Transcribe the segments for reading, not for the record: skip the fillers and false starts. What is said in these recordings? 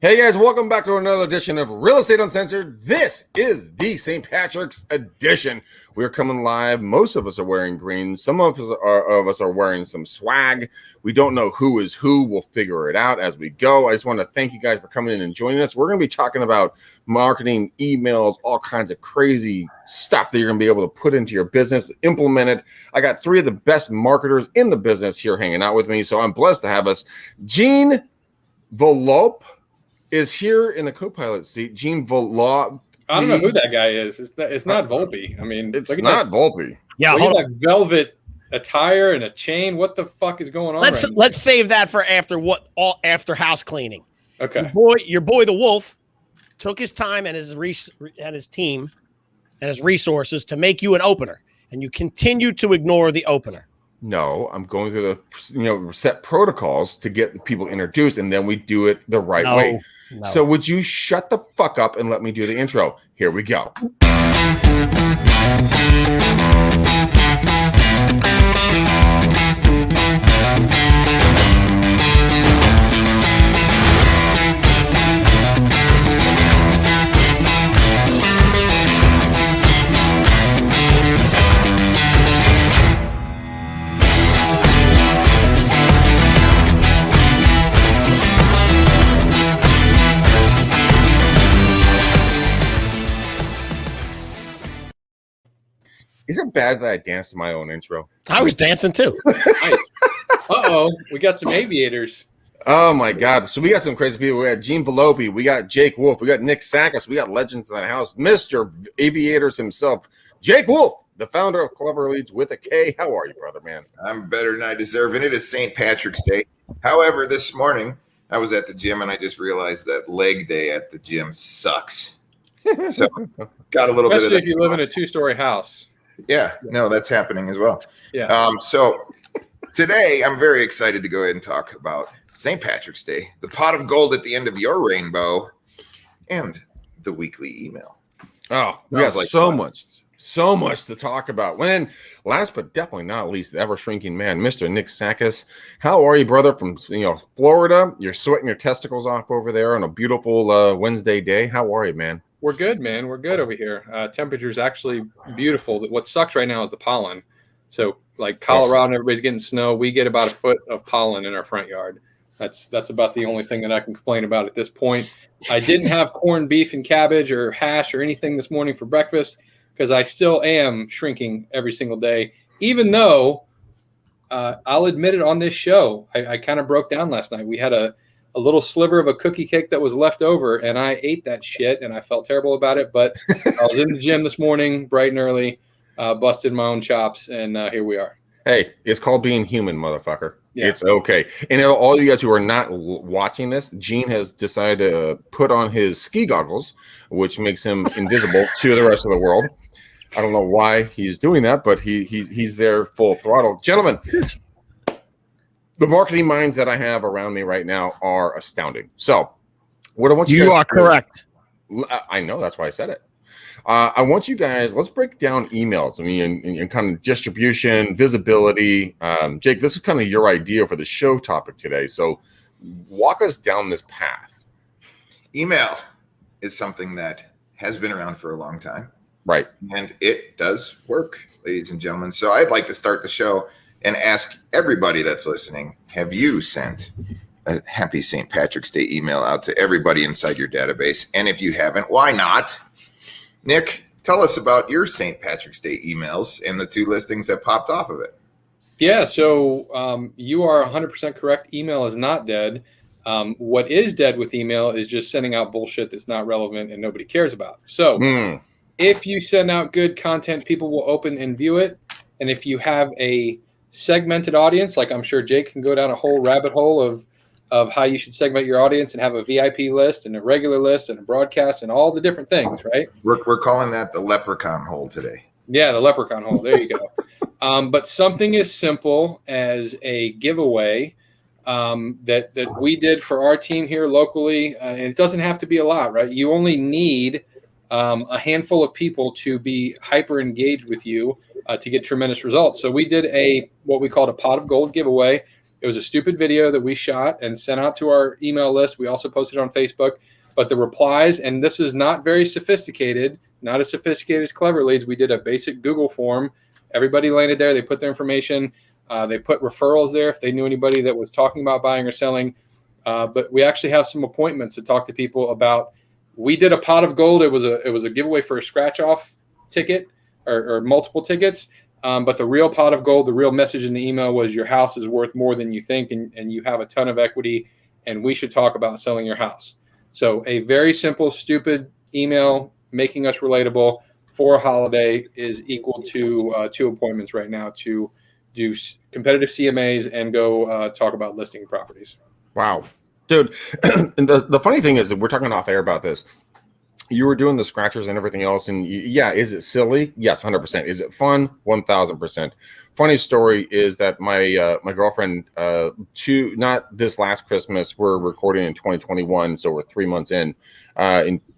Hey guys, welcome back to another edition of Real Estate Uncensored. This is the St. Patrick's edition. We're coming live. Most of us are wearing green. Some of us are wearing some swag. We don't know who is who. We'll figure it out as we go. I just want to thank you guys for coming in and joining us. We're going to be talking about marketing, emails, all kinds of crazy stuff that you're going to be able to put into your business, implement it. I got three of the best marketers in the business here hanging out with me, so I'm blessed to have us. Gene Volpe is here in the co-pilot seat. Gene Volpe. I don't know who that guy is. It's not Volpe. I mean, it's not Volpe. Yeah, look at that velvet attire and a chain. What the fuck is going on? Let's save that for after house cleaning. Okay. Your boy the Wolf took his time and his team and his resources to make you an opener, and you continue to ignore the opener. No, I'm going through the set protocols to get people introduced, and then we do it the right way. No. So would you shut the fuck up and let me do the intro? Here we go. Is it bad that I danced to my own intro? I was dancing too. Uh-oh, we got some aviators. Oh my God. So we got some crazy people. We got Gene Volpe, we got Jake Wolf, we got Nick Sakis, we got legends in the house, Mr. Aviators himself, Jake Wolf, the founder of Clever Leads with a K. How are you, brother, man? I'm better than I deserve, and it is St. Patrick's Day. However, this morning I was at the gym and I just realized that leg day at the gym sucks. So got a little Especially bit of if you live in a 2-story house. Yeah, no, that's happening as well. Yeah. So today I'm very excited to go ahead and talk about St. Patrick's Day, the pot of gold at the end of your rainbow, and the weekly email. Oh, we got so much to talk about. When last but definitely not least, the ever shrinking man, Mr. Nick Sakis. How are you, brother? From Florida. You're sweating your testicles off over there on a beautiful Wednesday day. How are you, man? We're good, man. We're good over here. Temperature's actually beautiful. What sucks right now is the pollen. So, like Colorado, everybody's getting snow. We get about a foot of pollen in our front yard. That's about the only thing that I can complain about at this point. I didn't have corned beef and cabbage or hash or anything this morning for breakfast because I still am shrinking every single day, even though I'll admit it on this show. I kind of broke down last night. We had a little sliver of a cookie cake that was left over, and I ate that shit, and I felt terrible about it. But I was in the gym this morning, bright and early, busted my own chops, and here we are. Hey, it's called being human, motherfucker. Yeah. It's okay. And all you guys who are not watching this, Gene has decided to put on his ski goggles, which makes him invisible to the rest of the world. I don't know why he's doing that, but he's there full throttle. Gentlemen, the marketing minds that I have around me right now are astounding. So what I want you guys are correct. I know, that's why I said it. I want you guys, let's break down emails. I mean, and kind of distribution, visibility. Jake, this is kind of your idea for the show topic today. So walk us down this path. Email is something that has been around for a long time. Right. And it does work, ladies and gentlemen. So I'd like to start the show and ask everybody that's listening, have you sent a happy St. Patrick's Day email out to everybody inside your database? And if you haven't, why not? Nick, tell us about your St. Patrick's Day emails and the 2 listings that popped off of it. Yeah, so you are 100% correct. Email is not dead. What is dead with email is just sending out bullshit that's not relevant and nobody cares about. So if you send out good content, people will open and view it. And if you have a segmented audience, like I'm sure Jake can go down a whole rabbit hole of how you should segment your audience and have a VIP list and a regular list and a broadcast and all the different things, right? We're calling that the leprechaun hole today. Yeah, the leprechaun hole. There you go. But something as simple as a giveaway that we did for our team here locally, and it doesn't have to be a lot, right? You only need a handful of people to be hyper engaged with you to get tremendous results. So we did what we called a pot of gold giveaway. It was a stupid video that we shot and sent out to our email list. We also posted on Facebook. But the replies, and this is not very sophisticated, not as sophisticated as Clever Leads. We did a basic Google form. Everybody landed there. They put their information. They put referrals there if they knew anybody that was talking about buying or selling. But we actually have some appointments to talk to people about. We did a pot of gold. It was a giveaway for a scratch-off ticket or multiple tickets. But the real pot of gold, the real message in the email was your house is worth more than you think, and you have a ton of equity, and we should talk about selling your house. So a very simple, stupid email making us relatable for a holiday is equal to 2 appointments right now to do competitive CMAs and go talk about listing properties. Wow, dude. And the funny thing is that we're talking off air about this. You were doing the scratchers and everything else, and yeah, is it silly? Yes, 100%. Is it fun? 1,000%. Funny story is that my my girlfriend, not this last Christmas, we're recording in 2021, so we're 3 months in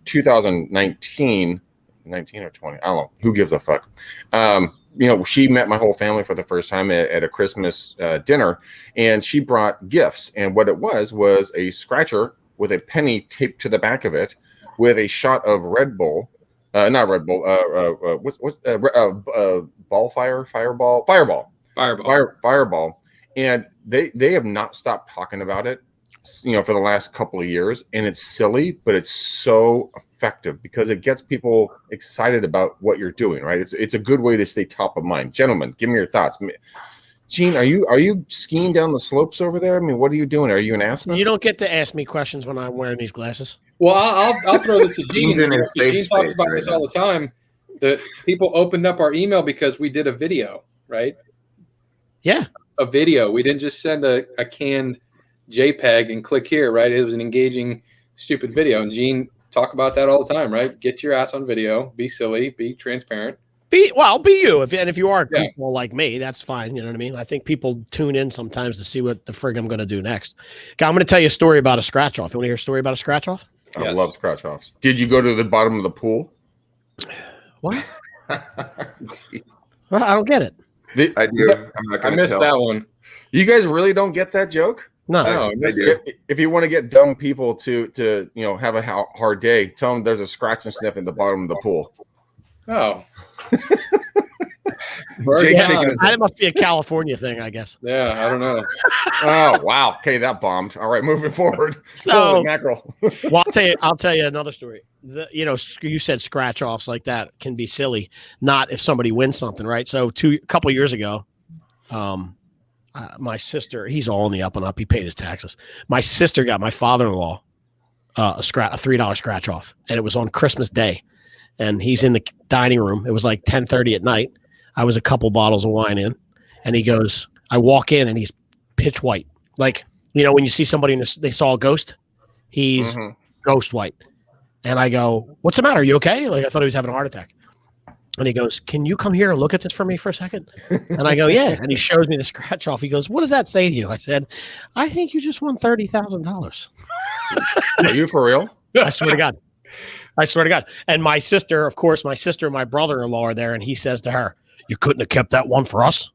2019 or 20, I don't know, who gives a fuck. She met my whole family for the first time at a Christmas dinner, and she brought gifts, and what it was a scratcher with a penny taped to the back of it, with a shot of Red Bull, not Red Bull, Fireball, and they have not stopped talking about it, for the last couple of years, and it's silly, but it's so effective because it gets people excited about what you're doing, right? It's a good way to stay top of mind. Gentlemen, give me your thoughts. Gene, are you skiing down the slopes over there? I mean, what are you doing? Are you an Aspen? You don't get to ask me questions when I'm wearing these glasses. Well, I'll throw this to Gene. Gene talks about this all the time. That people opened up our email because we did a video, right? Yeah. A video. We didn't just send a canned JPEG and click here, right? It was an engaging, stupid video. And Gene talk about that all the time, right? Get your ass on video. Be silly. Be transparent. Be you. If you are comfortable like me, that's fine. You know what I mean? I think people tune in sometimes to see what the frig I'm going to do next. Okay, I'm going to tell you a story about a scratch off. You want to hear a story about a scratch off? I love scratch offs. Did you go to the bottom of the pool? What? Well, I don't get it. I do. I'm not going to missed that one. You guys really don't get that joke? No. I do. If you want to get dumb people to have a hard day, tell them there's a scratch and sniff at the bottom of the pool. Oh. That must be a California thing, I guess. Yeah, I don't know. Oh wow. Okay, that bombed. All right, moving forward. So, mackerel. Well, I'll tell you another story. You said scratch offs like that can be silly, not if somebody wins something, right? So a couple years ago, my sister, he's all in the up and up. He paid his taxes. My sister got my father-in-law a $3 scratch off, and it was on Christmas Day. And he's in the dining room. It was like 10:30 at night. I was a couple bottles of wine in, and he goes, I walk in and he's pitch white. Like, when you see somebody they saw a ghost, he's ghost white. And I go, what's the matter? Are you okay? Like, I thought he was having a heart attack. And he goes, can you come here and look at this for me for a second? And I go, yeah. And he shows me the scratch off. He goes, what does that say to you? I said, I think you just won $30,000. Are you for real? I swear to God. And my sister and my brother-in-law are there, and he says to her, you couldn't have kept that one for us?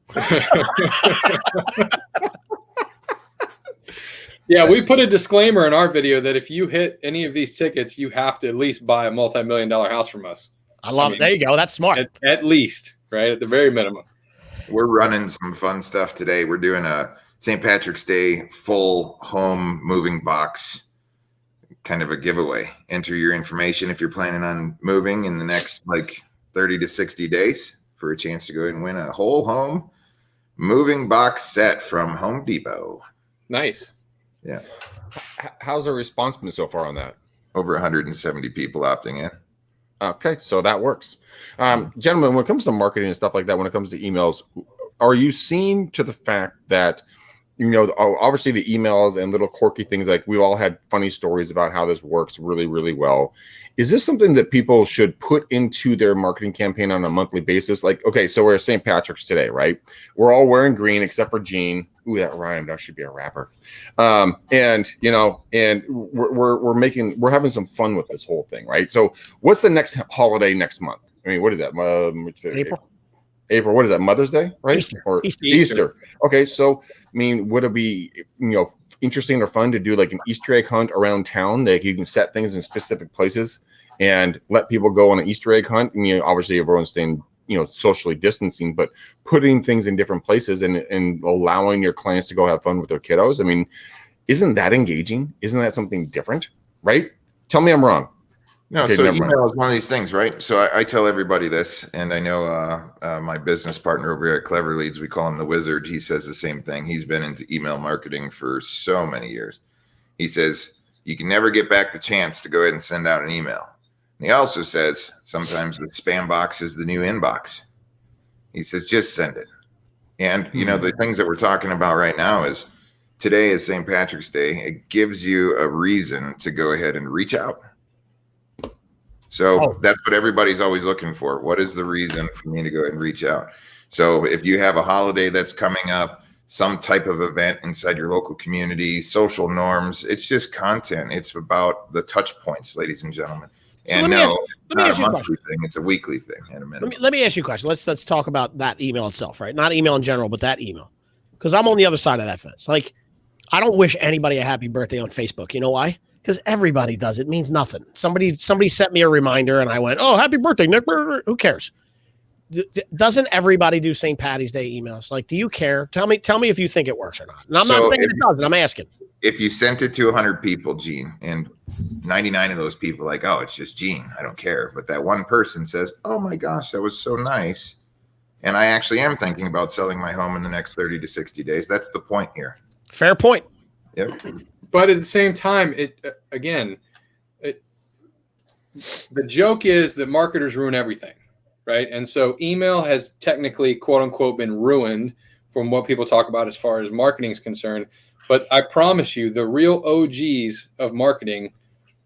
Yeah, we put a disclaimer in our video that if you hit any of these tickets, you have to at least buy a multi-million-dollar house from us. I love it. There you go. That's smart. At least, right? At the very minimum. We're running some fun stuff today. We're doing a St. Patrick's Day full home moving box, kind of a giveaway. Enter your information if you're planning on moving in the next 30 to 60 days for a chance to go ahead and win a whole home moving box set from Home Depot. Nice. Yeah. How's the response been so far on that? Over 170 people opting in. Okay, so that works. Gentlemen, when it comes to marketing and stuff like that, when it comes to emails, are you seeing to the fact that obviously the emails and little quirky things, like we all had funny stories about how this works really, really well. Is this something that people should put into their marketing campaign on a monthly basis? Like, okay, so we're at St. Patrick's today, right? We're all wearing green except for Gene. Ooh, that rhymed. I should be a rapper. And we're having some fun with this whole thing, right? So what's the next holiday next month? I mean, what is that? April. April, what is that? Mother's Day, right? Easter. Or Easter. Okay, so I mean, would it be interesting or fun to do like an Easter egg hunt around town? Like you can set things in specific places and let people go on an Easter egg hunt. I mean, obviously everyone's staying socially distancing, but putting things in different places and allowing your clients to go have fun with their kiddos. I mean, isn't that engaging? Isn't that something different? Right? Tell me I'm wrong. No, Okay, so never email mind. is one of these things, right? So I tell everybody this, and I know my business partner over here at Clever Leads, we call him the Wizard. He says the same thing. He's been into email marketing for so many years. He says you can never get back the chance to go ahead and send out an email. And he also says sometimes the spam box is the new inbox. He says just send it. And the things that we're talking about right now is today is St. Patrick's Day. It gives you a reason to go ahead and reach out. So that's what everybody's always looking for. What is the reason for me to go ahead and reach out? So if you have a holiday that's coming up, some type of event inside your local community, social norms, it's just content. It's about the touch points, ladies and gentlemen. So And let me not ask a you a monthly thing. It's a weekly thing at a minimum. Let me ask you a question. Let's talk about that email itself, right? Not email in general, but that email. Because I'm on the other side of that fence. Like, I don't wish anybody a happy birthday on Facebook. You know why? Because everybody does. It means nothing. Somebody sent me a reminder and I went, oh, happy birthday, Nick. Who cares? Doesn't everybody do St. Patty's Day emails? Like, do you care? Tell me if you think it works or not. And I'm not saying it doesn't. I'm asking. If you sent it to 100 people, Gene, and 99 of those people are like, oh, it's just Gene, I don't care. But that one person says, oh my gosh, that was so nice. And I actually am thinking about selling my home in the next 30 to 60 days. That's the point here. Fair point. Yep. But at the same time, the joke is that marketers ruin everything, right? And so email has technically, quote unquote, been ruined from what people talk about as far as marketing is concerned. But I promise you, the real OGs of marketing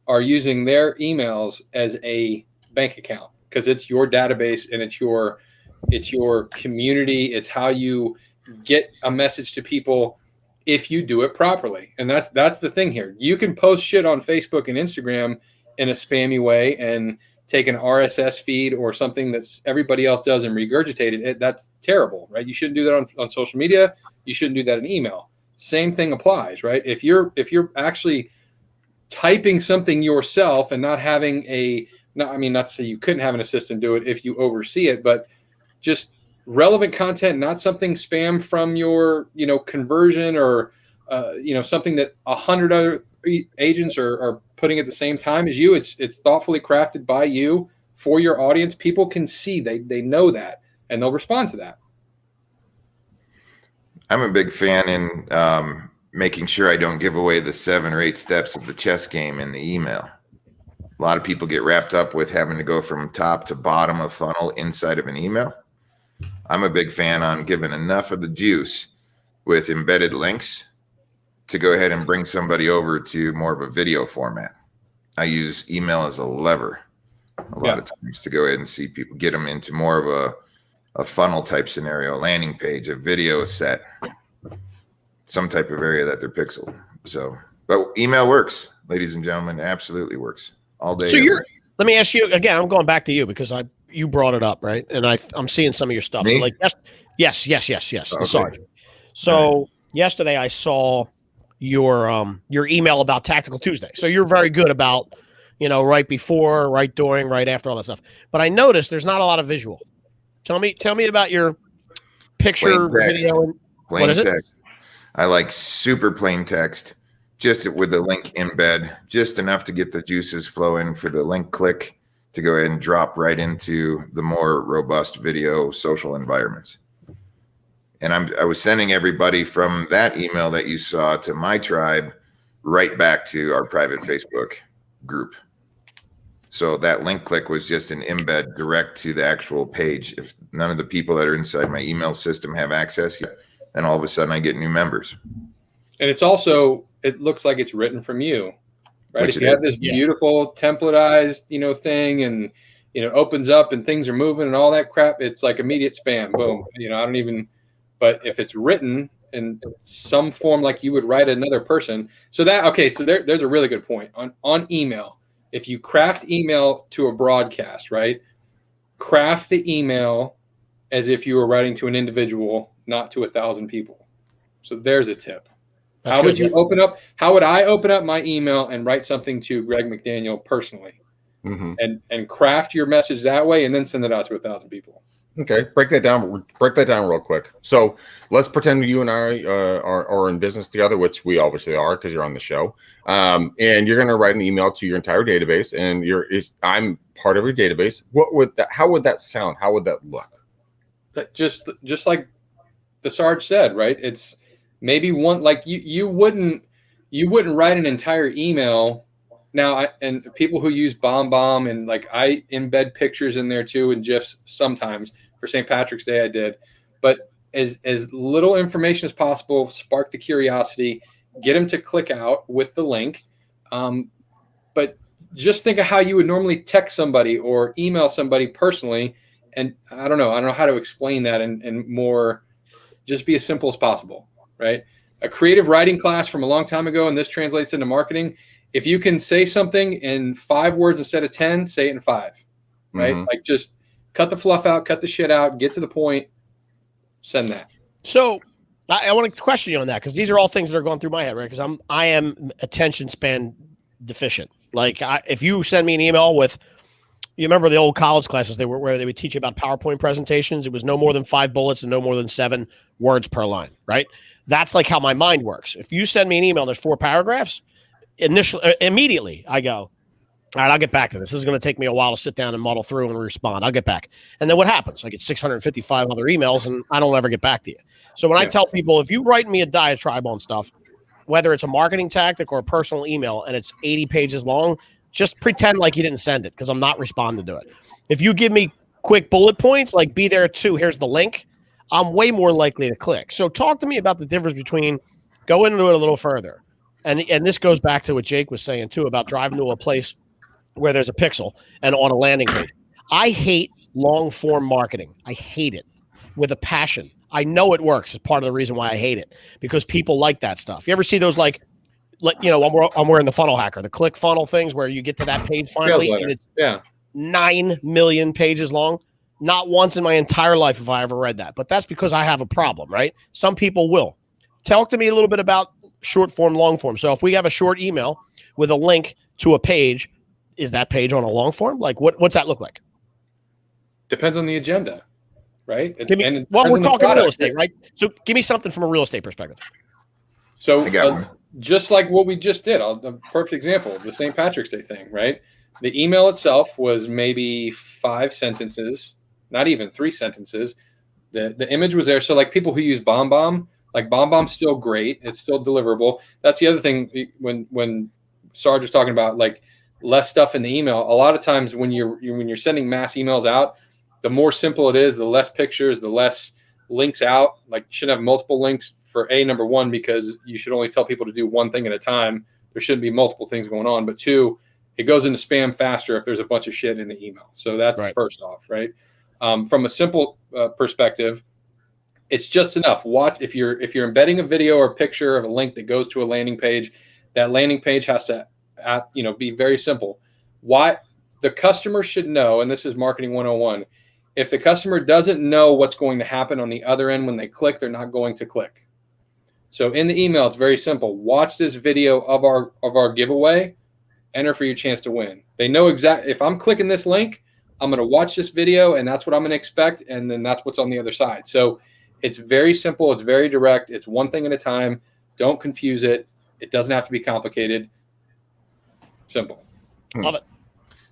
are using their emails as a bank account because it's your database and it's your community. It's how you get a message to people if you do it properly. And that's the thing here. You can post shit on Facebook and Instagram in a spammy way and take an RSS feed or something that's everybody else does and regurgitate it. That's terrible, right? You shouldn't do that on social media. You shouldn't do that in email. Same thing applies, right? If you're actually typing something yourself and not having not to say you couldn't have an assistant do it if you oversee it, but just relevant content, not something spam from your, conversion or, something that 100 other agents are putting at the same time as you. It's thoughtfully crafted by you for your audience. People can see, they know that, and they'll respond to that. I'm a big fan in making sure I don't give away the 7 or 8 steps of the chess game in the email. A lot of people get wrapped up with having to go from top to bottom of funnel inside of an email. I'm a big fan on giving enough of the juice with embedded links to go ahead and bring somebody over to more of a video format. I use email as a lever a lot of times to go ahead and see people, get them into more of a funnel type scenario, a landing page, a video set, some type of area that they're pixeled. So, but email works, ladies and gentlemen, absolutely works all day. So let me ask you again, I'm going back to you because you brought it up, right? And I'm seeing some of your stuff. Me? So like, yes. Okay. The sergeant. So yesterday I saw your email about Tactical Tuesday. So you're very good about, right before, right during, right after, all that stuff. But I noticed there's not a lot of visual. Tell me about your picture, video. Plain text. I like super plain text, just with the link embed, just enough to get the juices flowing for the link click to go ahead and drop right into the more robust video social environments. And I was sending everybody from that email that you saw to my tribe right back to our private Facebook group. So that link click was just an embed direct to the actual page. If none of the people that are inside my email system have access yet, then all of a sudden I get new members. And it's also, it looks like it's written from you, right? Which if you have this beautiful templatized, thing and, opens up and things are moving and all that crap, it's like immediate spam. Boom. But if it's written in some form like you would write another person, so there's a really good point on email. If you craft email to a broadcast, right? Craft the email as if you were writing to an individual, not to 1,000 people. So there's a tip. That's How good, would you open up? How would I open up my email and write something to Greg McDaniel personally, and craft your message that way, and then send it out to 1,000 people? Okay, break that down. Break that down real quick. So let's pretend you and I are in business together, which we obviously are because you're on the show. And you're going to write an email to your entire database, and I'm part of your database. How would that sound? How would that look? Just like the Sarge said, right? It's maybe one, like you wouldn't write an entire email. Now, and people who use BombBomb, and like I embed pictures in there too and GIFs sometimes. For St. Patrick's Day I did, but as little information as possible, spark the curiosity, get them to click out with the link. But just think of how you would normally text somebody or email somebody personally. And I don't know how to explain that and more, just be as simple as possible, right? A creative writing class from a long time ago, and this translates into marketing. If you can say something in 5 words instead of 10, say it in 5, right? Like just cut the fluff out, cut the shit out, get to the point, send that. So I want to question you on that, because these are all things that are going through my head, right? Because I am attention span deficient. Like if you send me an email with, you remember the old college classes where they would teach you about PowerPoint presentations. It was no more than 5 bullets and no more than 7 words per line, right? That's like how my mind works. If you send me an email, there's 4 paragraphs. Immediately I go, all right, I'll get back to this. This is going to take me a while to sit down and muddle through and respond. I'll get back. And then what happens? I get 655 other emails and I don't ever get back to you. So when I tell people, if you write me a diatribe on stuff, whether it's a marketing tactic or a personal email, and it's 80 pages long, just pretend like you didn't send it, because I'm not responding to it. If you give me quick bullet points, like be there too, here's the link, I'm way more likely to click. So talk to me about the difference between, go into it a little further. And this goes back to what Jake was saying too, about driving to a place where there's a pixel and on a landing page. I hate long form marketing. I hate it with a passion. I know it works. It's part of the reason why I hate it, because people like that stuff. You ever see those I'm wearing the funnel hacker, the click funnel things where you get to that page finally and it's 9 million pages long? Not once in my entire life have I ever read that, but that's because I have a problem, right? Some people will. Talk to me a little bit about short form, long form. So if we have a short email with a link to a page, is that page on a long form? Like what's that look like? Depends on the agenda, right? We're talking real estate, right? So give me something from a real estate perspective. So just like what we just did, a perfect example, the St. Patrick's Day thing, right? The email itself was maybe 5 sentences, not even 3 sentences. The image was there. So like people who use BombBomb, like BombBomb's still great. It's still deliverable. That's the other thing when Sarge was talking about like less stuff in the email. A lot of times when you're sending mass emails out, the more simple it is, the less pictures, the less links out. Like you shouldn't have multiple links for number 1, because you should only tell people to do one thing at a time. There shouldn't be multiple things going on. But 2, it goes into spam faster if there's a bunch of shit in the email. So that's right. First off, right? From a simple perspective, it's just enough. Watch if you're embedding a video or a picture of a link that goes to a landing page, that landing page has to be very simple. Why the customer should know, and this is marketing 101. If the customer doesn't know what's going to happen on the other end when they click, they're not going to click. So in the email, it's very simple. Watch this video of our giveaway, enter for your chance to win. They know exactly, if I'm clicking this link, I'm going to watch this video and that's what I'm going to expect. And then that's what's on the other side. So it's very simple. It's very direct. It's one thing at a time. Don't confuse it. It doesn't have to be complicated. Simple. Love it.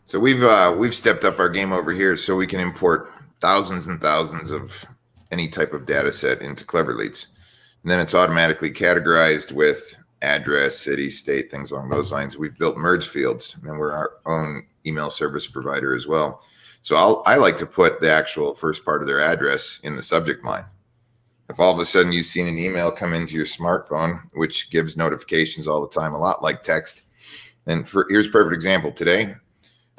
So we've stepped up our game over here so we can import thousands and thousands of any type of data set into Clever Leads. And then it's automatically categorized with address, city, state, things along those lines. We've built merge fields, and we're our own email service provider as well. So I like to put the actual first part of their address in the subject line. If all of a sudden you've seen an email come into your smartphone, which gives notifications all the time, a lot like text. And here's a perfect example. Today,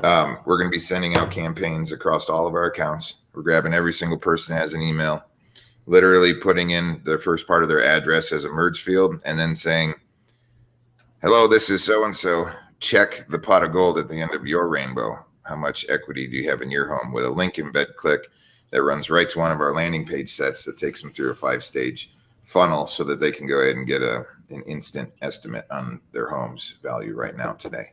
we're going to be sending out campaigns across all of our accounts. We're grabbing every single person that has an email, literally putting in the first part of their address as a merge field, and then saying, hello, this is so-and-so. Check the pot of gold at the end of your rainbow. How much equity do you have in your home? With a link embed click, that runs right to one of our landing page sets that takes them through a 5-stage funnel so that they can go ahead and get an instant estimate on their home's value right now today.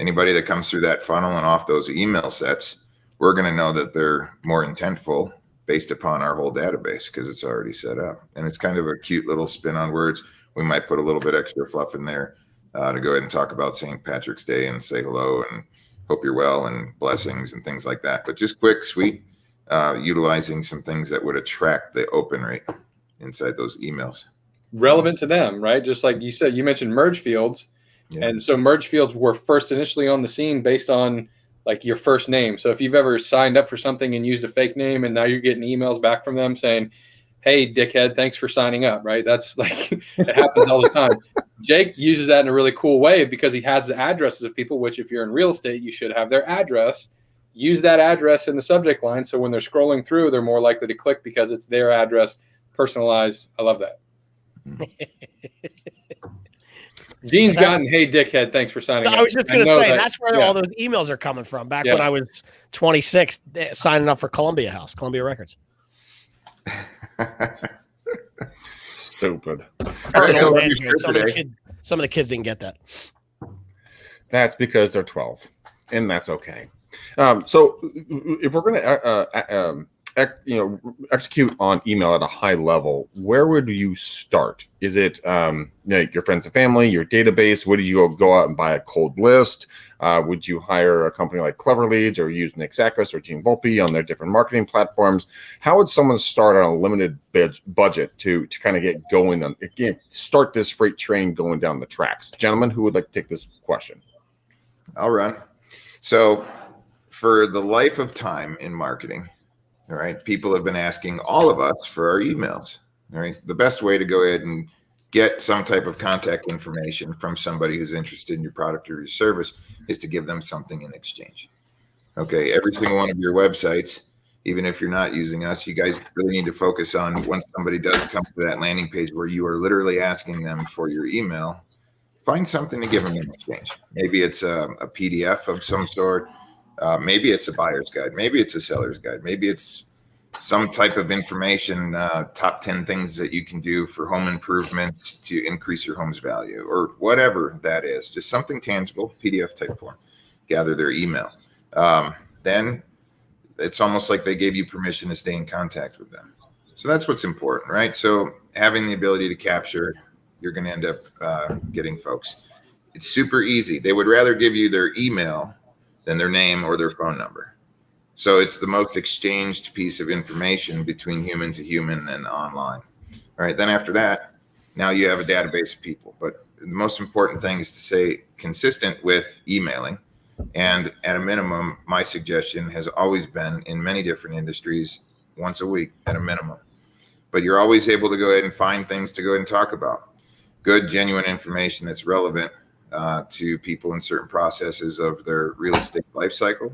Anybody that comes through that funnel and off those email sets, we're going to know that they're more intentful based upon our whole database because it's already set up. And it's kind of a cute little spin on words. We might put a little bit extra fluff in there to go ahead and talk about St. Patrick's Day and say hello and hope you're well and blessings and things like that. But just quick, sweet, utilizing some things that would attract the open rate inside those emails. Relevant to them, right? Just like you said, you mentioned merge fields. Yeah. And so merge fields were first initially on the scene based on like your first name. So if you've ever signed up for something and used a fake name and now you're getting emails back from them saying, hey, dickhead, thanks for signing up, right? That's like, it happens all the time. Jake uses that in a really cool way because he has the addresses of people, which if you're in real estate, you should have their address. Use that address in the subject line. So when they're scrolling through, they're more likely to click because it's their address, personalized. I love that. Gene's gotten, hey, dickhead, thanks for signing up. I was just going to say, that's where all those emails are coming from. Back when I was 26, signing up for Columbia Records. Stupid. Some of the kids didn't get that. That's because they're 12, and that's okay. So if we're going to execute on email at a high level, where would you start? Is it your friends and family, your database? Would you go out and buy a cold list? Would you hire a company like Clever Leads or use Nick Zachris or Gene Volpe on their different marketing platforms? How would someone start on a limited budget to kind of get going on, start this freight train going down the tracks? Gentlemen, who would like to take this question? I'll run. So for the life of time in marketing, all right, people have been asking all of us for our emails. All right, the best way to go ahead and get some type of contact information from somebody who's interested in your product or your service is to give them something in exchange. Okay, every single one of your websites, even if you're not using us, you guys really need to focus on when somebody does come to that landing page where you are literally asking them for your email, find something to give them in exchange. Maybe it's a PDF of some sort. Maybe it's a buyer's guide. Maybe it's a seller's guide. Maybe it's some type of information, top 10 things that you can do for home improvements to increase your home's value or whatever that is. Just something tangible, PDF type form. Gather their email. Then it's almost like they gave you permission to stay in contact with them. So that's what's important, right? So having the ability to capture, you're going to end up getting folks. It's super easy. They would rather give you their email than their name or their phone number. So it's the most exchanged piece of information between human to human and online. All right. Then after that, now you have a database of people. But the most important thing is to stay consistent with emailing. And at a minimum, my suggestion has always been in many different industries, once a week at a minimum. But you're always able to go ahead and find things to go ahead and talk about. Good, genuine information that's relevant to people in certain processes of their real estate life cycle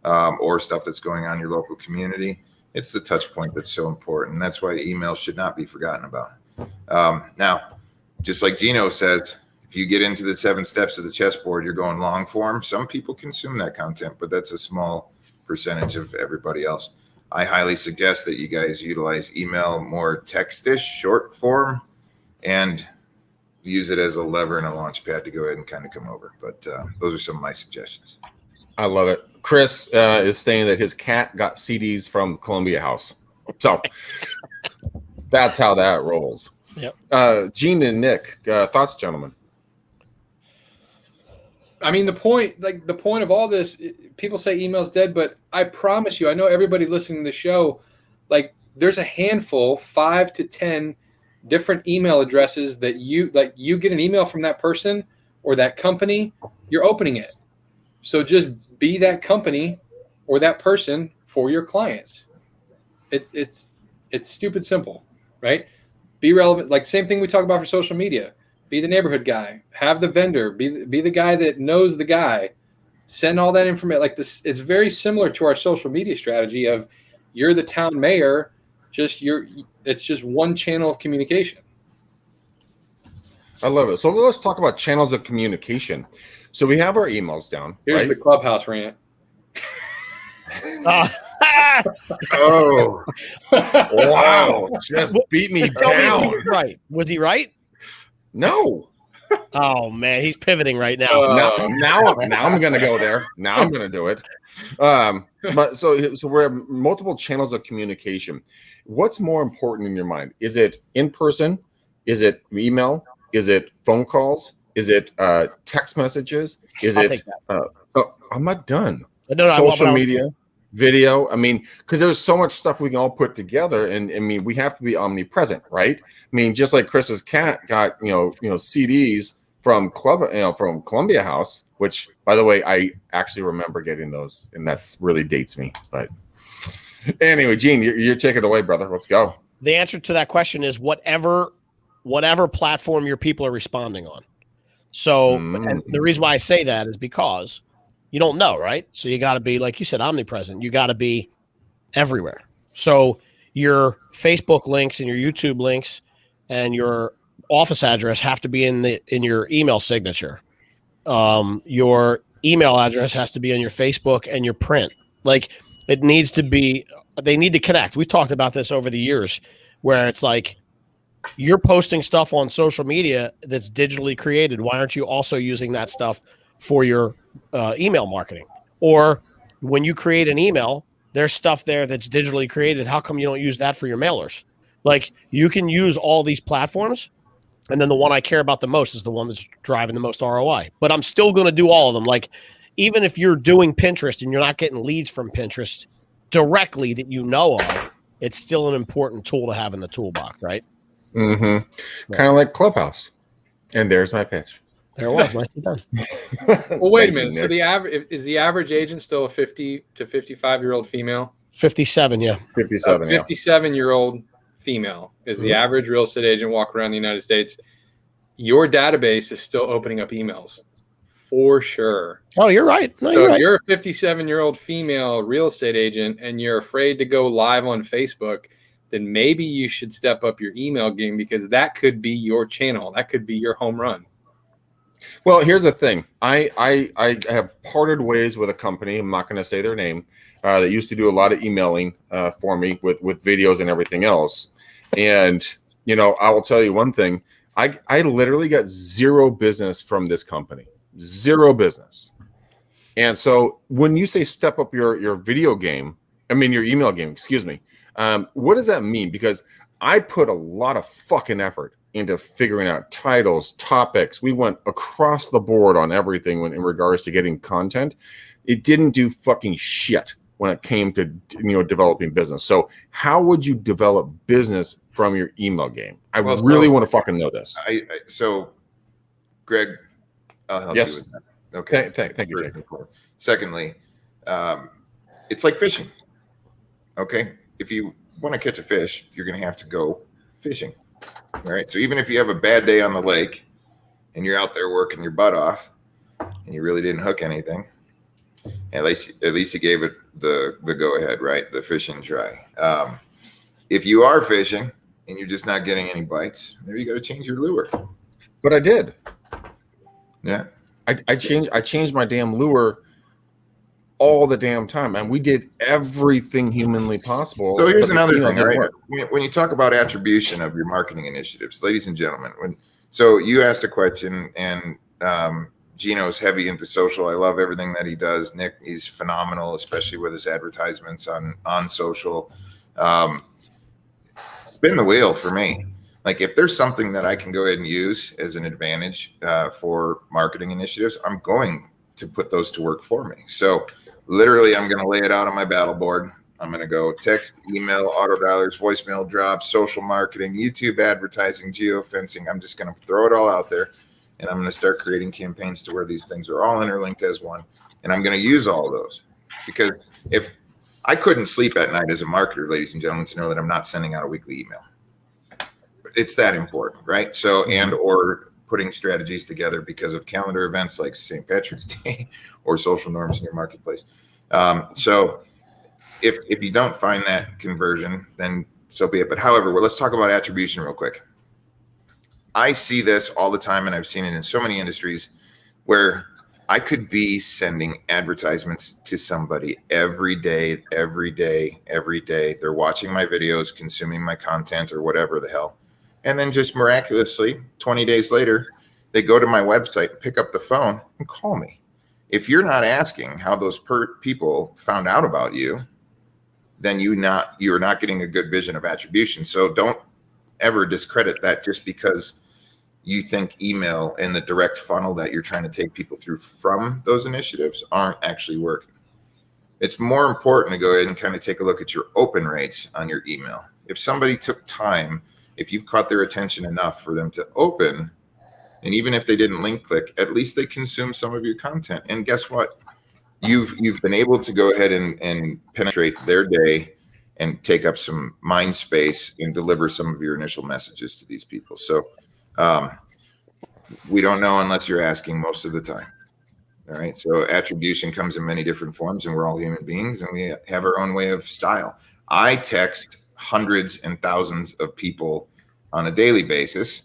or stuff that's going on in your local community. It's the touch point that's so important. That's why email should not be forgotten about. Now, just like Gino says, if you get into the 7 steps of the chessboard, you're going long form. Some people consume that content, but that's a small percentage of everybody else. I highly suggest that you guys utilize email more textish, short form, and use it as a lever and a launch pad to go ahead and kind of come over. But those are some of my suggestions. I love it. Chris is saying that his cat got CDs from Columbia House. So that's how that rolls. Yep. Gene and Nick, thoughts, gentlemen? I mean, the point of all this, people say email's dead, but I promise you, I know everybody listening to the show, like there's a handful, 5 to 10 different email addresses that you get an email from that person or that company, you're opening it. So just be that company or that person for your clients. It's stupid simple, right? Be relevant. Like same thing we talk about for social media. Be the neighborhood guy, have the vendor, be the guy that knows the guy, send all that information. Like this, it's very similar to our social media strategy of you're the town mayor, it's just one channel of communication. I love it. So let's talk about channels of communication. So we have our emails down. Here's the clubhouse rant. Oh, wow. Just beat me Just tell me if he down. was right. Was he right? No. Oh man, he's pivoting right now. Now I'm gonna go there. Now I'm gonna do it. But so we have multiple channels of communication. What's more important in your mind? Is it in person? Is it email? Is it phone calls? Is it text messages? Is I'll it? take that. I'm not done. No, Social media, video. I mean, because there's so much stuff we can all put together, and I mean, we have to be omnipresent, right? I mean, just like Chris's cat got CDs from from Columbia House, which, by the way, I actually remember getting those, and that's really dates me. But anyway, Gene, you're taking it away, brother. Let's go. The answer to that question is whatever platform your people are responding on. So, and the reason why I say that is because you don't know, right? So you got to be, like you said, omnipresent. You got to be everywhere. So your Facebook links and your YouTube links and your office address have to be in your email signature. Your email address has to be on your Facebook and your print. Like it needs to be. They need to connect. We've talked about this over the years, where it's like you're posting stuff on social media that's digitally created. Why aren't you also using that stuff for your email marketing? Or when you create an email, there's stuff there that's digitally created. How come you don't use that for your mailers? Like you can use all these platforms, and then the one I care about the most is the one that's driving the most ROI. But I'm still going to do all of them. Like even if you're doing Pinterest and you're not getting leads from Pinterest directly that you know of, it's still an important tool to have in the toolbox, right? Mm-hmm. Kind of like Clubhouse. And there's my pitch. There it was. Nicely done. Well, wait a minute. So the average agent still a 50 to 55-year-old female? 57, yeah. 57, 57-year-old female is the average real estate agent walking around the United States. Your database is still opening up emails for sure. Oh, you're right. No, So you're if right. you're a 57-year-old female real estate agent and you're afraid to go live on Facebook, then maybe you should step up your email game, because that could be your channel. That could be your home run. Well, here's the thing. I have parted ways with a company. I'm not going to say their name. That used to do a lot of emailing for me with videos and everything else. And, I will tell you one thing. I literally got zero business from this company. Zero business. And so when you say step up your video game, your email game, excuse me. What does that mean? Because I put a lot of fucking effort into figuring out titles, topics. We went across the board on everything in regards to getting content. It didn't do fucking shit when it came to developing business. So how would you develop business from your email game? I really want to fucking know this. So, Greg, I'll help you with that. Okay. Thank you, Jake. Secondly, it's like fishing. Okay. If you want to catch a fish, you're going to have to go fishing. All right. So even if you have a bad day on the lake and you're out there working your butt off and you really didn't hook anything, at least you gave it the go ahead, right? The fishing try. If you are fishing and you're just not getting any bites, maybe you got to change your lure. But I did. Yeah. I changed my damn lure all the damn time, and we did everything humanly possible. So here's another thing, all right? When you talk about attribution of your marketing initiatives, ladies and gentlemen, so you asked a question, and Gino's heavy into social. I love everything that he does. Nick, he's phenomenal, especially with his advertisements on social. Spin the wheel for me. Like if there's something that I can go ahead and use as an advantage for marketing initiatives, I'm going to put those to work for me. So literally, I'm going to lay it out on my battle board. I'm going to go text, email, auto dialers, voicemail drops, social marketing, YouTube advertising, geofencing. I'm just going to throw it all out there, and I'm going to start creating campaigns to where these things are all interlinked as one. And I'm going to use all of those, because if I couldn't sleep at night as a marketer, ladies and gentlemen, to know that I'm not sending out a weekly email. It's that important, right? So, or putting strategies together because of calendar events like St. Patrick's Day or social norms in your marketplace. So if you don't find that conversion, then so be it. But however, let's talk about attribution real quick. I see this all the time, and I've seen it in so many industries where I could be sending advertisements to somebody every day. They're watching my videos, consuming my content, or whatever the hell. And then just miraculously, 20 days later, they go to my website, pick up the phone, and call me. If you're not asking how those people found out about you, then you're not getting a good vision of attribution. So don't ever discredit that just because you think email and the direct funnel that you're trying to take people through from those initiatives aren't actually working. It's more important to go ahead and kind of take a look at your open rates on your email. If somebody took time, if you've caught their attention enough for them to open, and even if they didn't link click, at least they consume some of your content. And guess what? You've been able to go ahead and penetrate their day and take up some mind space and deliver some of your initial messages to these people. So we don't know unless you're asking most of the time. All right. So attribution comes in many different forms, and we're all human beings, and we have our own way of style. I text hundreds and thousands of people on a daily basis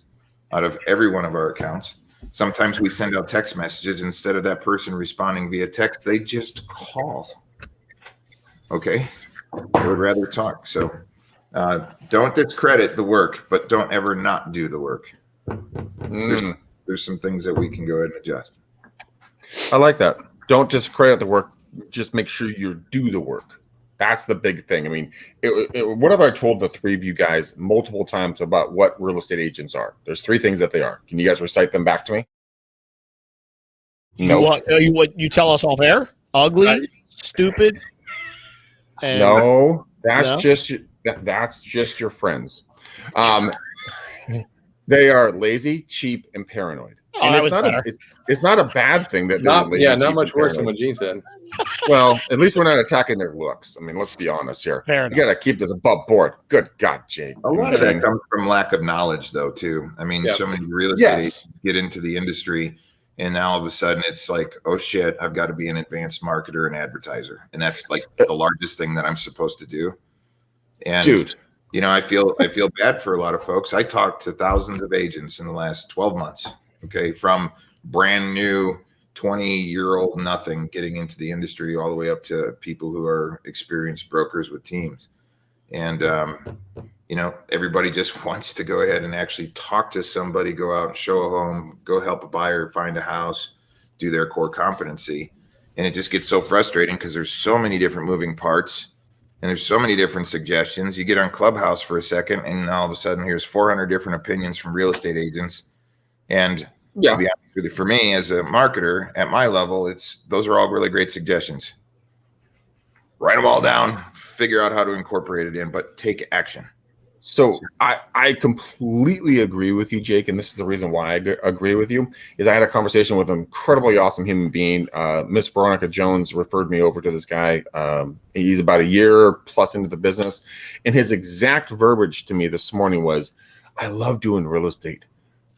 out of every one of our accounts. Sometimes we send out text messages. Instead of that person responding via text, they just call. Okay. I would rather talk. So don't discredit the work, but don't ever not do the work. There's some things that we can go ahead and adjust. I like that. Don't discredit the work. Just make sure you do the work. That's the big thing. I mean, what have I told the three of you guys multiple times about what real estate agents are? There's three things that they are. Can you guys recite them back to me? No. What you tell us off air? Ugly, stupid. And No, that's just your friends. They are lazy, cheap, and paranoid. Oh, And that it's not a bad thing that they're lazy, not cheap, much and worse than paranoid. what Gene said. Well, at least we're not attacking their looks. I mean, let's be honest here. Fair You got to keep this above board. Good God, Jake. A lot of that comes from lack of knowledge, though, too. I mean, so many real estate agents get into the industry, and now all of a sudden it's like, oh shit, I've got to be an advanced marketer and advertiser, and that's like the largest thing that I'm supposed to do. And Dude, you know, I feel bad for a lot of folks. I talked to thousands of agents in the last 12 months. Okay, from brand new 20-year-old nothing getting into the industry all the way up to people who are experienced brokers with teams. And you know, everybody just wants to go ahead and actually talk to somebody, go out and show a home, go help a buyer find a house, do their core competency. And it just gets so frustrating because there's so many different moving parts and there's so many different suggestions. You get on Clubhouse for a second and all of a sudden here's 400 different opinions from real estate agents. And to be honest with you, for me as a marketer at my level, those are all really great suggestions. Write them all down, figure out how to incorporate it in, but take action. So I completely agree with you, Jake, and this is the reason why I agree with you, is I had a conversation with an incredibly awesome human being. Miss Veronica Jones referred me over to this guy. He's about a year plus into the business, and his exact verbiage to me this morning was, I love doing real estate,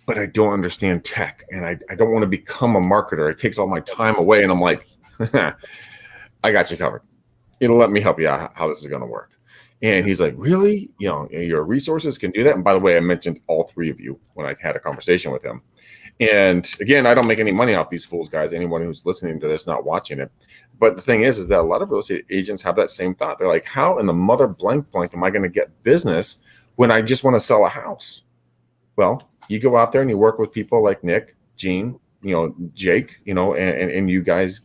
but I don't understand tech, and I don't want to become a marketer. It takes all my time away, and I'm like, I got you covered. It'll let me help you out how this is going to work. And he's like, really? You know, your resources can do that. And by the way, I mentioned all three of you when I had a conversation with him. And again, I don't make any money off these fools, guys. Anyone who's listening to this, not watching it. But the thing is that a lot of real estate agents have that same thought. They're like, how in the mother blank am I going to get business when I just want to sell a house? Well, you go out there and you work with people like Nick, Gene, you know, Jake, you know, and you guys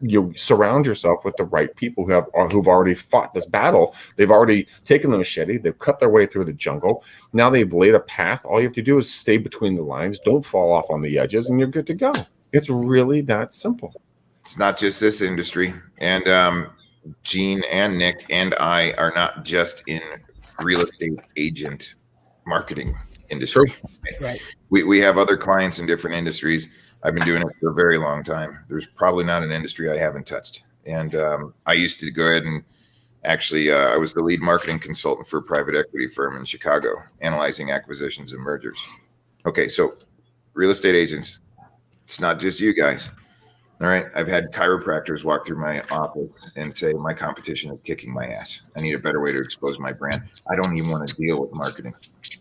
you surround yourself with the right people who've already fought this battle. They've already taken the machete. They've cut their way through the jungle. Now they've laid a path. All you have to do is stay between the lines. Don't fall off on the edges, and you're good to go. It's really that simple. It's not just this industry. And Gene and Nick and I are not just in real estate agent marketing industry. Right. We have other clients in different industries. I've been doing it for a very long time. There's probably not an industry I haven't touched. And I used to go ahead and actually, I was the lead marketing consultant for a private equity firm in Chicago, analyzing acquisitions and mergers. Okay, so real estate agents, it's not just you guys. All right, I've had chiropractors walk through my office and say, my competition is kicking my ass. I need a better way to expose my brand. I don't even want to deal with marketing,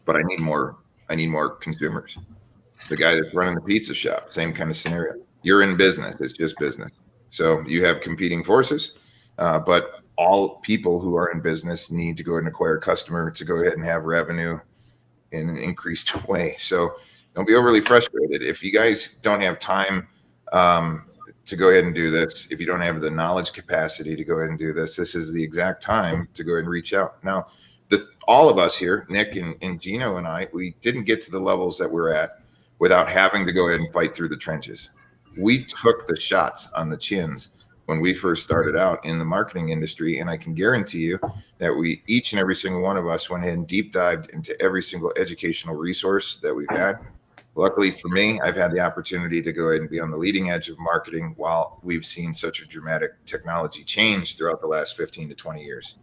but I need more consumers. The guy that's running the pizza shop, same kind of scenario. You're in business. It's just business. So you have competing forces, but all people who are in business need to go ahead and acquire a customer to go ahead and have revenue in an increased way. So don't be overly frustrated. If you guys don't have time to go ahead and do this, if you don't have the knowledge capacity to go ahead and do this, this is the exact time to go ahead and reach out. Now, all of us here, Nick and Gino and I, we didn't get to the levels that we're at without having to go ahead and fight through the trenches. We took the shots on the chins when we first started out in the marketing industry. And I can guarantee you that each and every single one of us went ahead and deep dived into every single educational resource that we've had. Luckily for me, I've had the opportunity to go ahead and be on the leading edge of marketing while we've seen such a dramatic technology change throughout the last 15 to 20 years.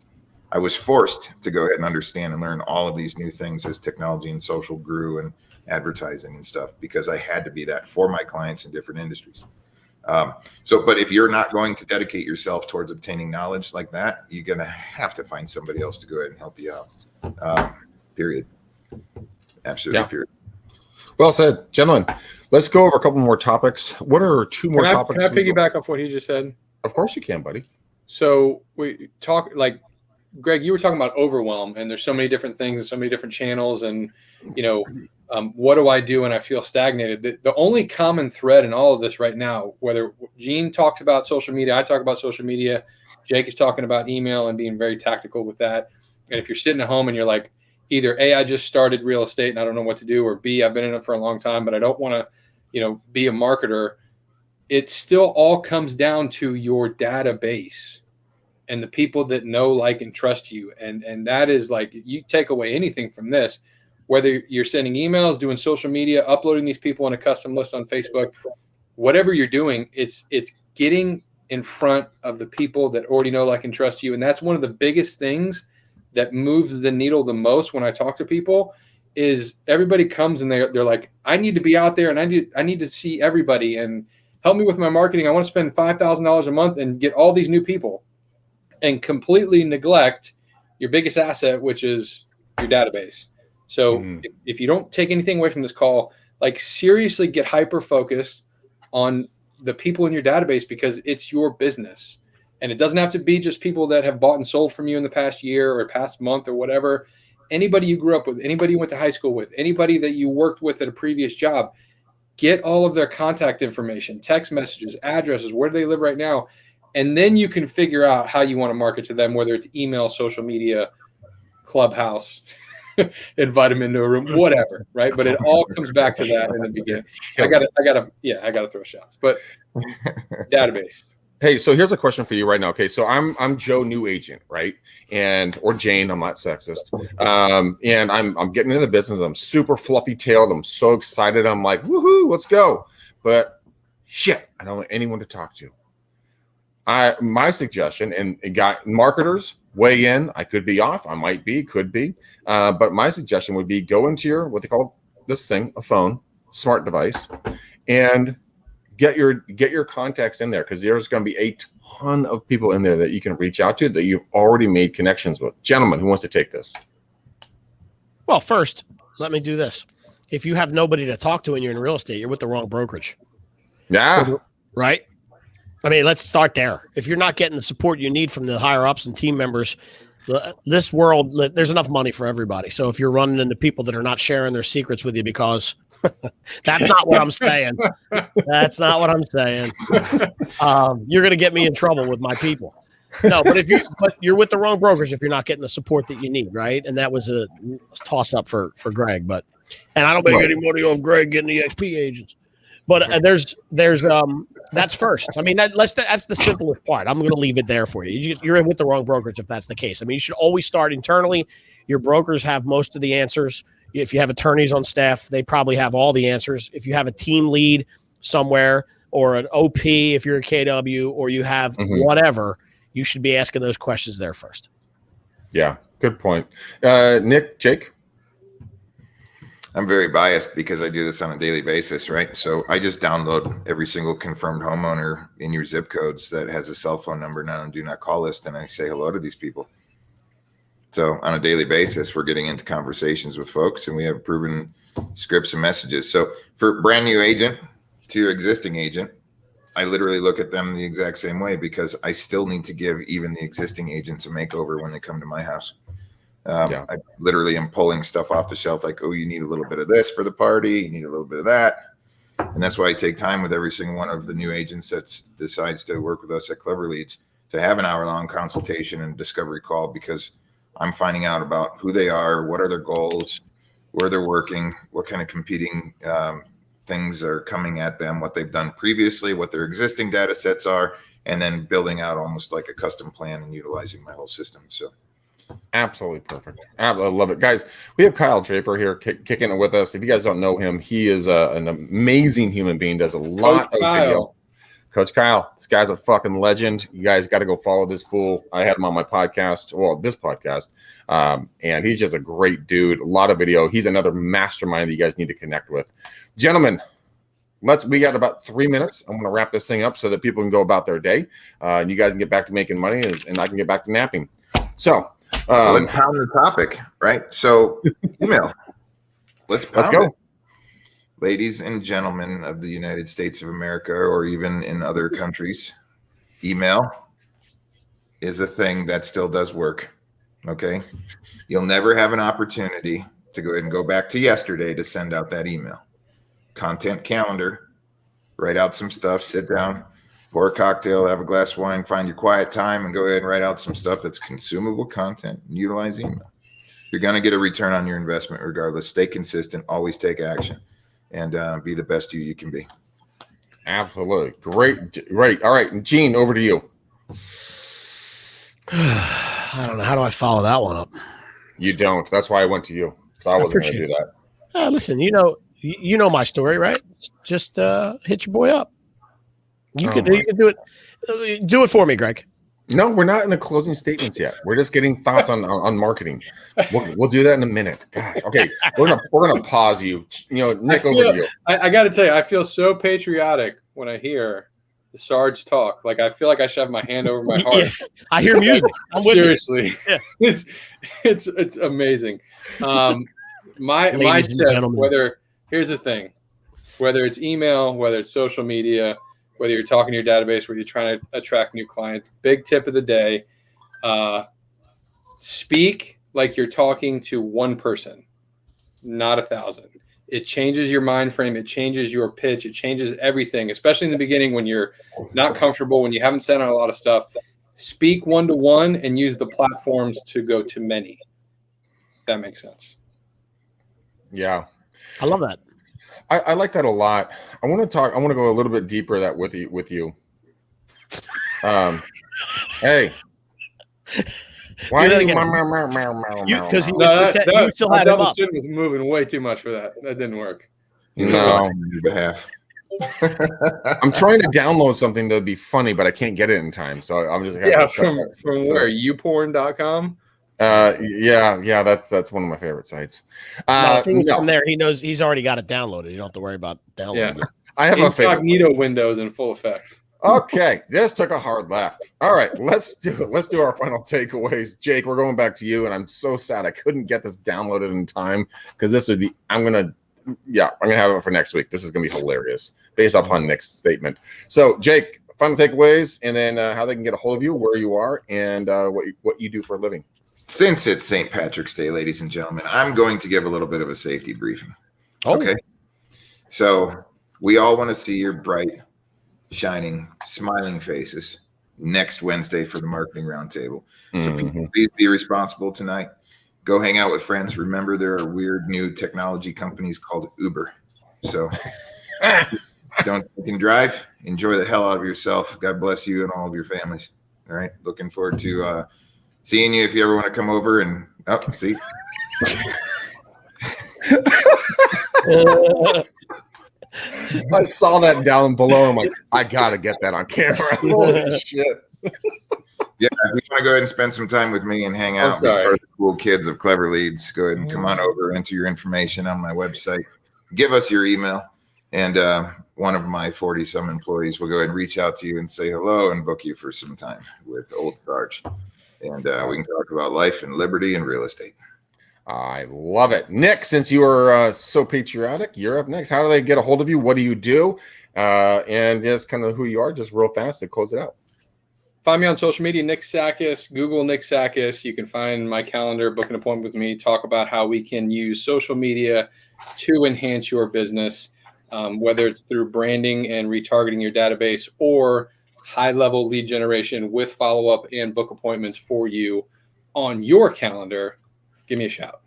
I was forced to go ahead and understand and learn all of these new things as technology and social grew and advertising and stuff, because I had to be that for my clients in different industries. But if you're not going to dedicate yourself towards obtaining knowledge like that, you're going to have to find somebody else to go ahead and help you out. Period. Absolutely. Yeah. Period. Well said, gentlemen. Let's go over a couple more topics. What are two more topics? Can I piggyback off what he just said? Of course you can, buddy. So we talk, like, Greg, you were talking about overwhelm, and there's so many different things and so many different channels, and what do I do when I feel stagnated? The only common thread in all of this right now, whether Gene talks about social media, I talk about social media, Jake is talking about email and being very tactical with that. And if you're sitting at home and you're like, either A, I just started real estate and I don't know what to do, or B, I've been in it for a long time, but I don't want to, be a marketer. It still all comes down to your database and the people that know, like, and trust you. And that is, like, you take away anything from this, whether you're sending emails, doing social media, uploading these people in a custom list on Facebook, whatever you're doing, it's getting in front of the people that already know, like, and trust you. And that's one of the biggest things that moves the needle the most when I talk to people. Is everybody comes and they're like, I need to be out there and I need to see everybody and help me with my marketing. I want to spend $5,000 a month and get all these new people, and completely neglect your biggest asset, which is your database. So if you don't take anything away from this call, like, seriously get hyper focused on the people in your database, because it's your business. And it doesn't have to be just people that have bought and sold from you in the past year or past month or whatever. Anybody you grew up with, anybody you went to high school with, anybody that you worked with at a previous job, get all of their contact information, text messages, addresses, where do they live right now? And then you can figure out how you want to market to them, whether it's email, social media, Clubhouse, invite them into a room, whatever, right? But it all comes back to that in the beginning. I gotta throw shots, but database. Hey, so here's a question for you right now. Okay, so I'm Joe, new agent, right? Or Jane, I'm not sexist. And I'm getting into the business. I'm super fluffy tailed. I'm so excited. I'm like, woohoo, let's go. But shit, I don't want anyone to talk to. My suggestion, and got marketers weigh in. I could be off. I might be, could be. But my suggestion would be go into your, what they call this thing, a phone, smart device, and get your contacts in there, because there's going to be a ton of people in there that you can reach out to that you've already made connections with. Gentlemen, who wants to take this? Well, first, let me do this. If you have nobody to talk to and you're in real estate, you're with the wrong brokerage. Yeah. Right? I mean, let's start there. If you're not getting the support you need from the higher ups and team members, this world, there's enough money for everybody. So if you're running into people that are not sharing their secrets with you, because that's not what I'm saying. That's not what I'm saying. You're going to get me in trouble with my people. No, but you're with the wrong brokers if you're not getting the support that you need, right? And that was a toss up for Greg, and I don't make any money off Greg getting the XP agents. But there's that's first. I mean, that's the simplest part. I'm going to leave it there for you. You're in with the wrong brokerage if that's the case. I mean, you should always start internally. Your brokers have most of the answers. If you have attorneys on staff, they probably have all the answers. If you have a team lead somewhere, or an OP, if you're a KW, or you have whatever, you should be asking those questions there first. Yeah, good point. Nick, Jake? I'm very biased because I do this on a daily basis, right? So I just download every single confirmed homeowner in your zip codes that has a cell phone number not on do not call list, and I say hello to these people. So on a daily basis, we're getting into conversations with folks, and we have proven scripts and messages. So for brand new agent to existing agent, I literally look at them the exact same way because I still need to give even the existing agents a makeover when they come to my house. I literally am pulling stuff off the shelf like, oh, you need a little bit of this for the party. You need a little bit of that. And that's why I take time with every single one of the new agents that decides to work with us at Clever Leads to have an hour-long consultation and discovery call, because I'm finding out about who they are, what are their goals, where they're working, what kind of competing things are coming at them, what they've done previously, what their existing data sets are, and then building out almost like a custom plan and utilizing my whole system. So absolutely perfect. I love it. Guys, we have Kyle Draper here kicking it with us. If you guys don't know him, he is an amazing human being, does a lot of video. Coach Kyle, this guy's a fucking legend. You guys got to go follow this fool. I had him on my podcast, this podcast, and he's just a great dude. A lot of video. He's another mastermind that you guys need to connect with. Gentlemen, we got about 3 minutes. I'm going to wrap this thing up so that people can go about their day. And you guys can get back to making money, and I can get back to napping. So let's pound the topic, right? So email. Let's go. It. Ladies and gentlemen of the United States of America, or even in other countries, email is a thing that still does work. Okay. You'll never have an opportunity to go ahead and go back to yesterday to send out that email. Content calendar, write out some stuff, sit down, pour a cocktail, have a glass of wine, find your quiet time, and go ahead and write out some stuff that's consumable content and utilize email. You're going to get a return on your investment regardless. Stay consistent, always take action, and be the best you can be. Absolutely. Great. All right. Gene, over to you. I don't know. How do I follow that one up? You don't. That's why I went to you. So I wasn't going to do that. Listen, you know my story, right? Just hit your boy up. You can do it. Do it for me, Greg. No, we're not in the closing statements yet. We're just getting thoughts on marketing. We'll do that in a minute. Gosh, okay. We're gonna pause you. Nick, over to you. I got to tell you, I feel so patriotic when I hear the Sarge talk. Like I feel like I should have my hand over my heart. Yeah, I hear music. Seriously, yeah. It's amazing. My tip, here's the thing, whether it's email, whether it's social media, whether you're talking to your database, whether you're trying to attract new clients, big tip of the day, speak like you're talking to one person, not 1,000. It changes your mind frame. It changes your pitch. It changes everything, especially in the beginning when you're not comfortable, when you haven't said on a lot of stuff. Speak one-to-one and use the platforms to go to many. If that makes sense. Yeah. I love that. I like that a lot. I want to go a little bit deeper that with you. Hey. Why do you because you still had him up. Chin was moving way too much for that. That didn't work. No, on your behalf. I'm trying to download something to be funny, but I can't get it in time. So I'm just from where? Youporn.com? Yeah, that's one of my favorite sites. From there, he knows he's already got it downloaded. You don't have to worry about downloading it. I have incognito windows in full effect. Okay, this took a hard left. All right, let's do our final takeaways. Jake, we're going back to you, and I'm so sad I couldn't get this downloaded in time because this would be I'm gonna have it for next week. This is gonna be hilarious based upon Nick's statement. So, Jake, final takeaways, and then how they can get a hold of you, where you are, and what you do for a living. Since it's St. Patrick's Day, ladies and gentlemen, I'm going to give a little bit of a safety briefing. Oh. Okay. So we all want to see your bright, shining, smiling faces next Wednesday for the marketing roundtable. So please be responsible tonight. Go hang out with friends. Remember, there are weird new technology companies called Uber. So don't drive. Enjoy the hell out of yourself. God bless you and all of your families. All right. Looking forward to seeing you if you ever want to come over and see. I saw that down below. I'm like, I gotta get that on camera. Holy shit. Yeah, if you want to go ahead and spend some time with me and hang out with the cool kids of Clever Leads, go ahead and come on over, enter your information on my website, give us your email, and one of my 40-some employees will go ahead and reach out to you and say hello and book you for some time with Old Sarge. And we can talk about life and liberty and real estate. I love it. Nick, since you are so patriotic, you're up next. How do they get a hold of you? What do you do? And just kind of who you are, just real fast to close it out. Find me on social media, Nick Sakis. Google Nick Sakis. You can find my calendar, book an appointment with me, talk about how we can use social media to enhance your business, whether it's through branding and retargeting your database or high-level lead generation with follow-up and book appointments for you on your calendar. Give me a shout.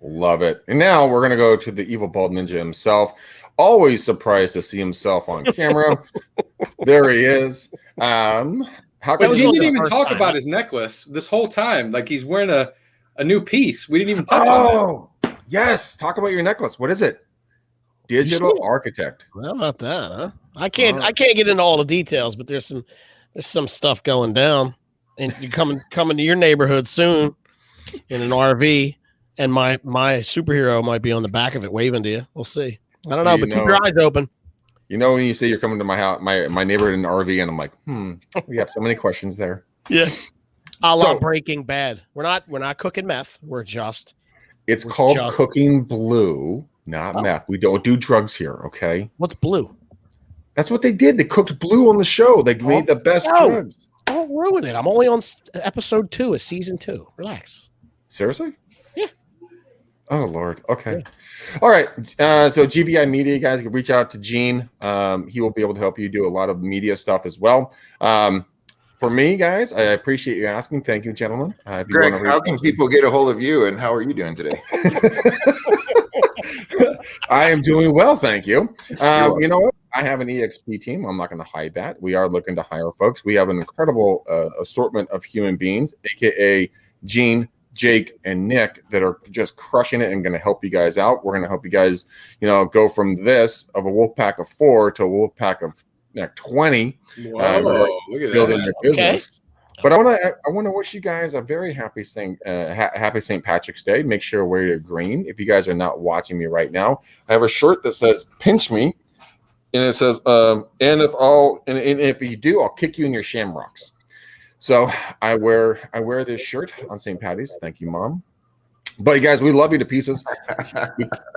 Love it. And now we're going to go to the evil bald ninja himself. Always surprised to see himself on camera. There he is. How But come Gene didn't even talk time. about his necklace this whole time. Like he's wearing a new piece. We didn't even touch on that. Yes. Talk about your necklace. What is it? Digital Architect. How about that, huh? I can't get into all the details, but there's some stuff going down, and you're coming to your neighborhood soon in an RV, and my superhero might be on the back of it waving to you. We'll see. I don't know, but keep your eyes open. You know, when you say you're coming to my house, my neighborhood in an RV, and I'm like, we have so many questions there. Yeah. A la So- Breaking Bad. We're not cooking meth. We're just It's called Cooking Blue, not meth. We don't do drugs here, okay? what's blue? That's what they did. They cooked blue on the show. They made the best drugs. Don't ruin it. I'm only on episode 2 of season 2. Relax. Seriously? Yeah. Oh, Lord. Okay. All right. So GVI Media, you guys can reach out to Gene. He will be able to help you do a lot of media stuff as well. For me, guys, I appreciate you asking. Thank you, gentlemen. Greg, how can people get a hold of you, and how are you doing today? I am doing well, thank you. You know what? I have an EXP team. I'm not going to hide that. We are looking to hire folks. We have an incredible assortment of human beings, aka Gene, Jake, and Nick, that are just crushing it and going to help you guys out. We're going to help you guys, go from this of a wolf pack of 4 to a wolf pack of 20. Whoa, look at building that. your business. But I want to wish you guys a very happy happy St. Patrick's Day. Make sure to wear your green. If you guys are not watching me right now, I have a shirt that says "Pinch Me," and it says, and if you do, I'll kick you in your shamrocks. So I wear this shirt on St. Patty's. Thank you, Mom. But you guys, we love you to pieces.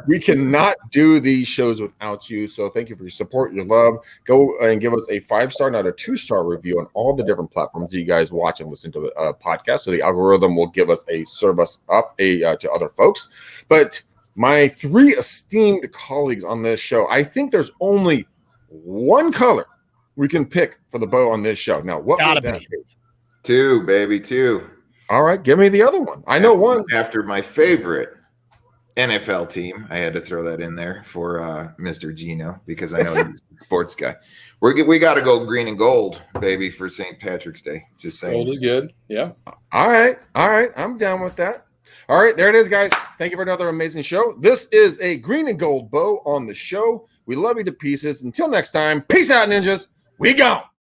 We cannot do these shows without you. So thank you for your support, your love. Go and give us a 5-star, not a 2-star review on all the different platforms that you guys watch and listen to the podcast. So the algorithm will give us serve us up to other folks. But my 3 esteemed colleagues on this show, I think there's only one color we can pick for the bow on this show. Now, what would that be? 2, baby, 2. All right, give me the other one. I know one. After my favorite NFL team, I had to throw that in there for Mr. Gino because I know he's a sports guy. We got to go green and gold, baby, for St. Patrick's Day. Just saying. Gold is good. Yeah. All right. I'm down with that. All right, there it is, guys. Thank you for another amazing show. This is a green and gold bow on the show. We love you to pieces. Until next time, peace out, ninjas. We gone.